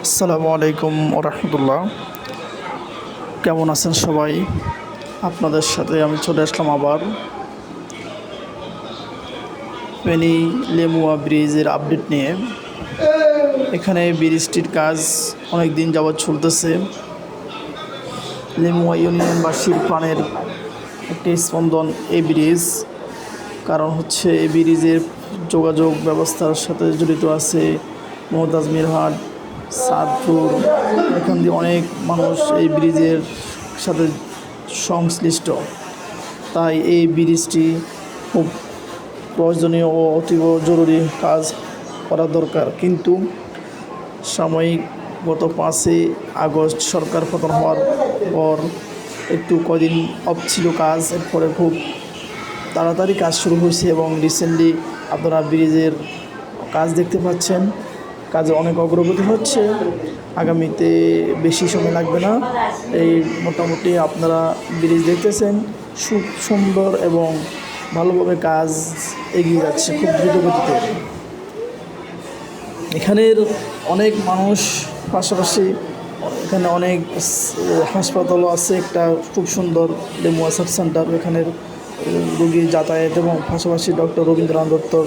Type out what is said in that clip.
আসসালামু আলাইকুম ওরহমতুল্লাহ। কেমন আছেন সবাই? আপনাদের সাথে আমি চলে আসলাম আবার ফেনী লেমুয়া ব্রিজের আপডেট নিয়ে। এখানে ব্রিজটির কাজ অনেক দিন যাবৎ চলতেছে। লেমুয়া ইউনিয়নবাসীর প্রাণের একটি স্পন্দন এই ব্রিজ। কারণ হচ্ছে এই ব্রিজের যোগাযোগ ব্যবস্থার সাথে জড়িত আছে মমতাজ মিরহাট, সাদপুর। এখান দিয়ে অনেক মানুষ এই ব্রিজের সাথে সংশ্লিষ্ট। তাই এই ব্রিজটি খুব প্রয়োজনীয় ও অতীব জরুরি কাজ করা দরকার। কিন্তু সাময়িক গত 5ই আগস্ট সরকার পতন হওয়ার পর একটু কদিন অফ ছিল কাজ, এরপরে খুব তাড়াতাড়ি কাজ শুরু হয়েছে এবং রিসেন্টলি আপনারা ব্রিজের কাজ দেখতে পাচ্ছেন। কাজে অনেক অগ্রগতি হচ্ছে। আগামীতে বেশি সময় লাগবে না। এই মোটামুটি আপনারা ব্রিজ দেখতেছেন, খুব সুন্দর এবং ভালোভাবে কাজ এগিয়ে যাচ্ছে খুব দ্রুত গতিতে। এখানের অনেক মানুষ, পাশাপাশি এখানে অনেক হাসপাতালও আছে। একটা খুব সুন্দর লেমুয়া সাব সেন্টার, এখানের রোগীর যাতায়াত এবং পাশাপাশি ডক্টর রবীন্দ্রনাথ দত্তর